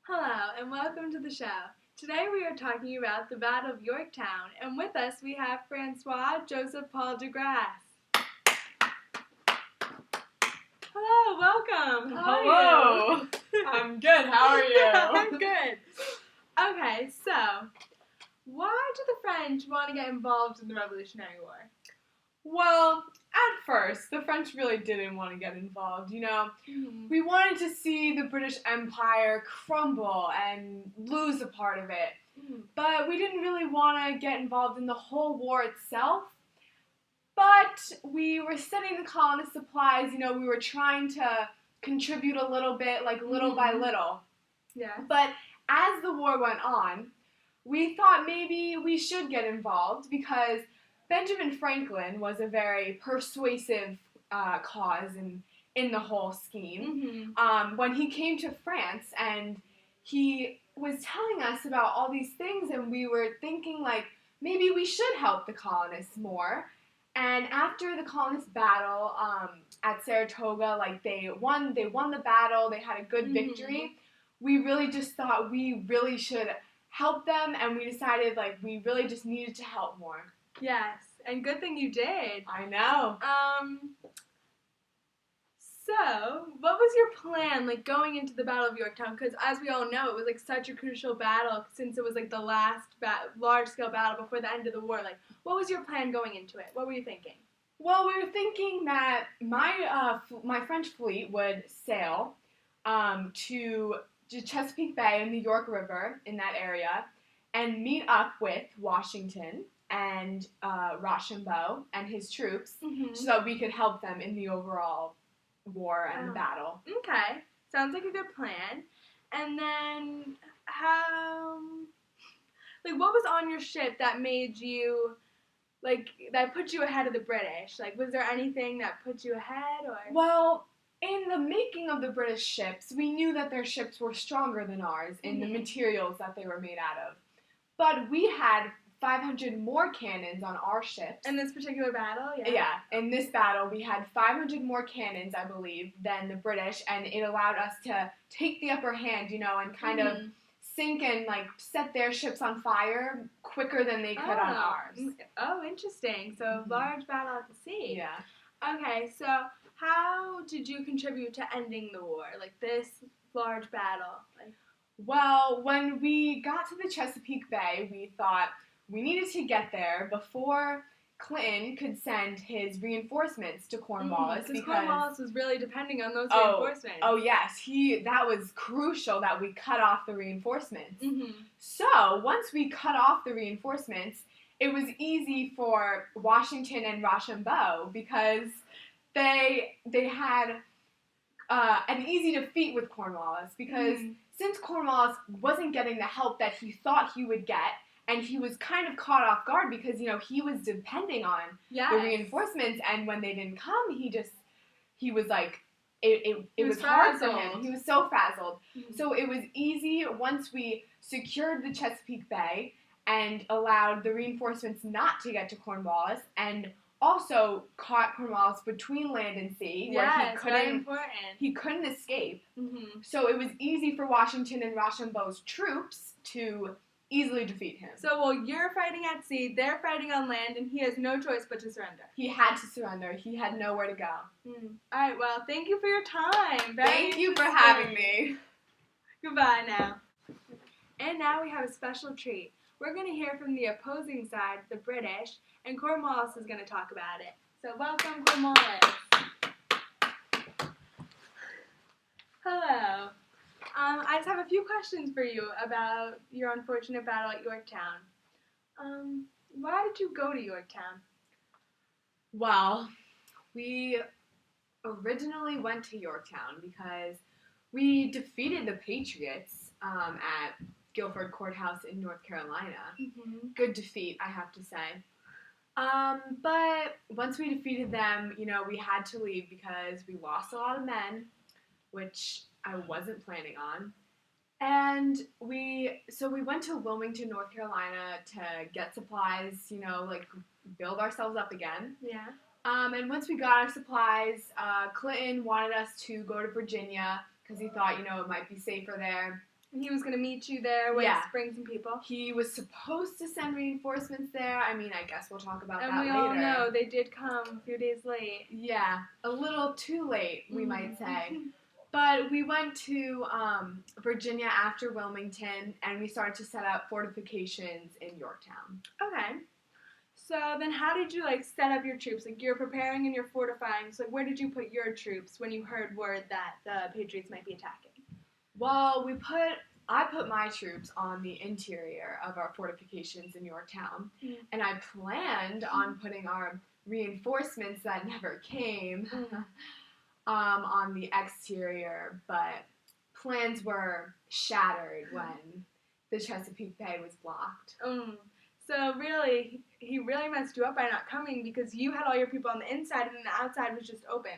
Hello and welcome to the show. Today we are talking about the Battle of Yorktown, and with us we have Francois Joseph Paul de Grasse. Hello, welcome. How are you? I'm good. How are you? I'm good. Okay, so why do the French want to get involved in the Revolutionary War? Well, at first, the French really didn't want to get involved. We wanted to see the British Empire crumble and lose a part of it. But we didn't really want to get involved in the whole war itself. But we were sending the colonists supplies. We were trying to contribute a little bit, like little by little. Yeah. But as the war went on, we thought maybe we should get involved because Benjamin Franklin was a very persuasive cause in the whole scheme. When he came to France and he was telling us about all these things, and we were thinking like maybe we should help the colonists more. And after the colonists' battle at Saratoga, like they won the battle, they had a good victory. We really just thought we really should help them, and we decided like we really just needed to help more. Yes, and good thing you did. I know. So, what was your plan, like, going into the Battle of Yorktown? Because, as we all know, it was, like, such a crucial battle since it was, like, the last large-scale battle before the end of the war. Like, what was your plan going into it? What were you thinking? Well, we were thinking that my French fleet would sail to Chesapeake Bay and the York River in that area and meet up with Washington and Rochambeau and his troops so that we could help them in the overall war and the battle. Okay. Sounds like a good plan. And then what was on your ship that made you, that put you ahead of the British? Like, was there anything that put you ahead, or? Well, in the making of the British ships, we knew that their ships were stronger than ours in the materials that they were made out of. But we had 500 more cannons on our ships. In this particular battle? Yeah, in this battle, we had 500 more cannons, I believe, than the British, and it allowed us to take the upper hand, and kind of sink and, set their ships on fire quicker than they could on ours. Oh, interesting. So, large battle at the sea. Yeah. Okay, so how did you contribute to ending the war? Like, this large battle? Well, when we got to the Chesapeake Bay, we thought we needed to get there before Clinton could send his reinforcements to Cornwallis because Cornwallis was really depending on those reinforcements. Oh yes, that was crucial that we cut off the reinforcements. So once we cut off the reinforcements, it was easy for Washington and Rochambeau because they had an easy defeat with Cornwallis because since Cornwallis wasn't getting the help that he thought he would get, and he was kind of caught off guard because, he was depending on the reinforcements, and when they didn't come, he was like, it was hard for him. He was so frazzled. So it was easy once we secured the Chesapeake Bay and allowed the reinforcements not to get to Cornwallis, and also caught Cornwallis between land and sea, where he couldn't escape. So it was easy for Washington and Rochambeau's troops to easily defeat him. So while you're fighting at sea, they're fighting on land, and he has no choice but to surrender. He had to surrender. He had nowhere to go. Alright, well, thank you for your time. Thank you for having me. Goodbye now. And now we have a special treat. We're going to hear from the opposing side, the British, and Cornwallis is going to talk about it. So welcome, Cornwallis. Hello. I just have a few questions for you about your unfortunate battle at Yorktown. Why did you go to Yorktown? Well, we originally went to Yorktown because we defeated the Patriots at Guilford Courthouse in North Carolina. Good defeat, I have to say. But once we defeated them, we had to leave because we lost a lot of men, which I wasn't planning on. And we went to Wilmington, North Carolina to get supplies, build ourselves up again. Yeah. And once we got our supplies, Clinton wanted us to go to Virginia because he thought, it might be safer there. And he was going to meet you there with bring some people. He was supposed to send reinforcements there. I mean, I guess we'll talk about that later. And we all know they did come a few days late. Yeah, a little too late, we might say. But we went to Virginia after Wilmington, and we started to set up fortifications in Yorktown. Okay. So then how did you, set up your troops? You're preparing and you're fortifying. So, where did you put your troops when you heard word that the Patriots might be attacking? Well, I put my troops on the interior of our fortifications in Yorktown, and I planned on putting our reinforcements that never came on the exterior, but plans were shattered when the Chesapeake Bay was blocked. So really, he really messed you up by not coming because you had all your people on the inside and the outside was just open.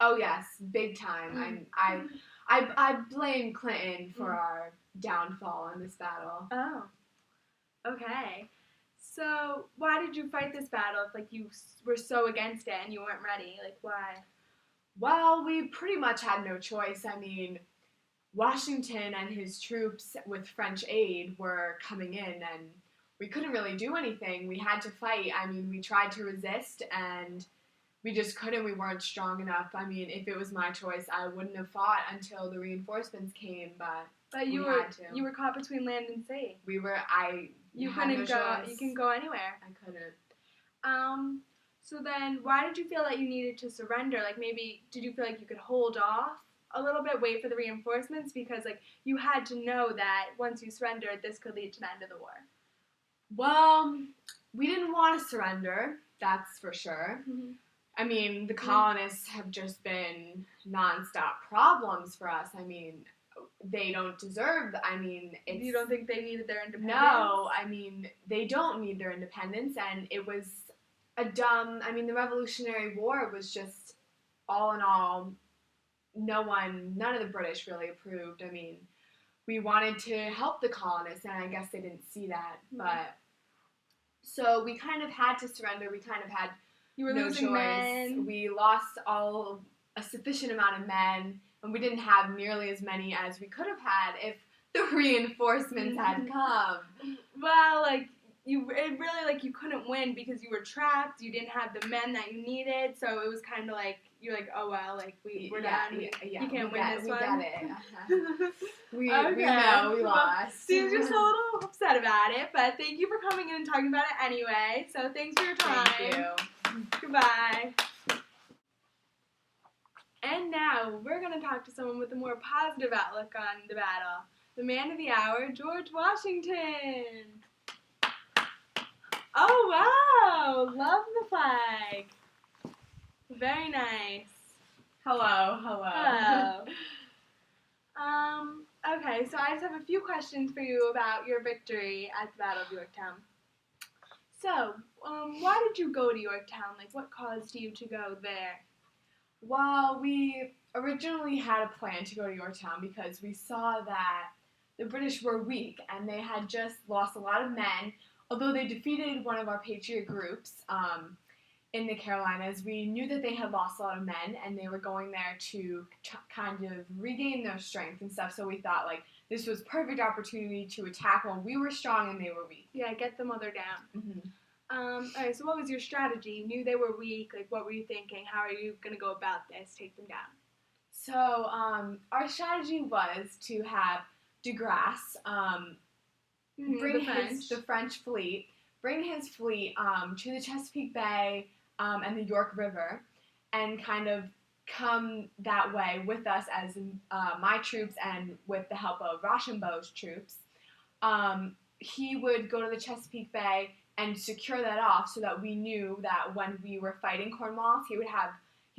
Oh yes, big time. I blame Clinton for our downfall in this battle. Oh, okay. So why did you fight this battle if you were so against it and you weren't ready? Why? Well, we pretty much had no choice. I mean, Washington and his troops with French aid were coming in and we couldn't really do anything. We had to fight. I mean, we tried to resist and we just couldn't. We weren't strong enough. I mean, if it was my choice, I wouldn't have fought until the reinforcements came, but you were caught between land and sea. You couldn't go. You can go anywhere. I couldn't. So then, why did you feel that you needed to surrender? Maybe did you feel like you could hold off a little bit, wait for the reinforcements because you had to know that once you surrendered, this could lead to the end of the war. Well, we didn't want to surrender. That's for sure. I mean, the colonists have just been nonstop problems for us. I mean, they don't deserve. You don't think they needed their independence? No, I mean, they don't need their independence, and it was the Revolutionary War was just, all in all, none of the British really approved. I mean, we wanted to help the colonists, and I guess they didn't see that, but, so we kind of had to surrender. We kind of had You were no losing choice. men. We lost a sufficient amount of men, and we didn't have nearly as many as we could have had if the reinforcements had come. Well, you couldn't win because you were trapped. You didn't have the men that you needed, so it was kind of you're oh well, we're done. You can't win this one. We get it. We know we lost. Steve's just a little upset about it, but thank you for coming in and talking about it anyway. So thanks for your time. Thank you. Goodbye. And now we're going to talk to someone with a more positive outlook on the battle. The man of the hour, George Washington. Oh, wow. Love the flag. Very nice. Hello. Okay, so I just have a few questions for you about your victory at the Battle of Yorktown. So, why did you go to Yorktown? What caused you to go there? Well, we originally had a plan to go to Yorktown because we saw that the British were weak and they had just lost a lot of men. Although they defeated one of our Patriot groups in the Carolinas, we knew that they had lost a lot of men and they were going there to kind of regain their strength and stuff. So we thought this was perfect opportunity to attack when we were strong and they were weak. Yeah, get the mother down. Alright, so what was your strategy? You knew they were weak. What were you thinking? How are you going to go about this? Take them down. So our strategy was to have de Grasse bring the French fleet, bring his fleet to the Chesapeake Bay and the York River, and kind of come that way with us as my troops and with the help of Rochambeau's troops. He would go to the Chesapeake Bay and secure that off so that we knew that when we were fighting Cornwallis, he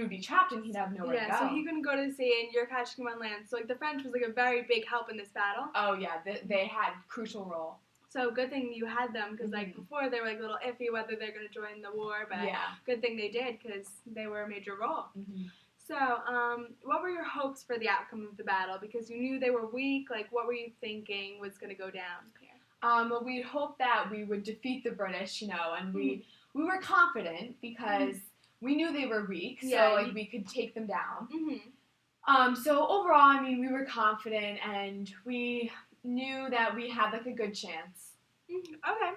would be trapped and he'd have nowhere to go. Yeah, so he couldn't go to the sea and you're catching him on land. So the French was a very big help in this battle. Oh yeah, they had a crucial role. So good thing you had them because before they were a little iffy whether they're going to join the war, but good thing they did because they were a major role. So what were your hopes for the outcome of the battle? Because you knew they were weak. What were you thinking was going to go down here? Well, we'd hoped that we would defeat the British, and we were confident because we knew they were weak, so we could take them down. So overall, we were confident, and we knew that we had like a good chance. Okay.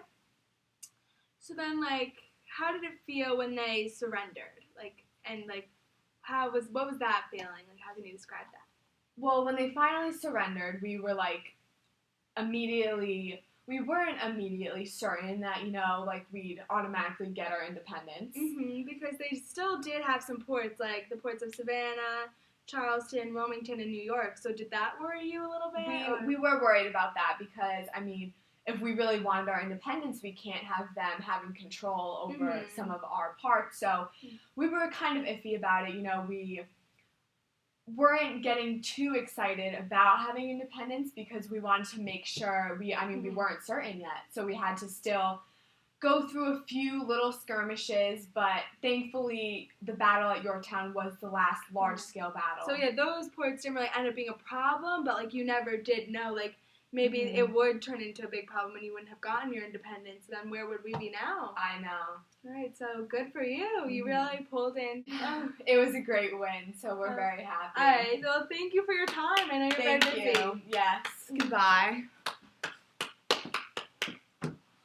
So then, like, how did it feel when they surrendered? Like, and like, what was that feeling? Like, how can you describe that? Well, when they finally surrendered, we were like we weren't immediately certain that, like we'd automatically get our independence. Because they still did have some ports, like the ports of Savannah, Charleston, Wilmington, and New York. So did that worry you a little bit? We were worried about that because, I mean, if we really wanted our independence, we can't have them having control over some of our parts. So we were kind of iffy about it. We weren't getting too excited about having independence because we wanted to make sure we weren't certain yet. So we had to still go through a few little skirmishes, but thankfully the battle at Yorktown was the last large-scale battle. So yeah, those ports didn't really end up being a problem, but like you never did know, like maybe it would turn into a big problem and you wouldn't have gotten your independence. Then where would we be now? I know. All right, so good for you. You really pulled in. It was a great win, so we're very happy. All right, well, thank you for your time. I know you're very busy. Thank you. Yes. Goodbye.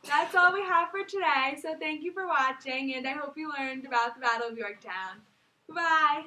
That's all we have for today, so thank you for watching, and I hope you learned about the Battle of Yorktown. Bye-bye.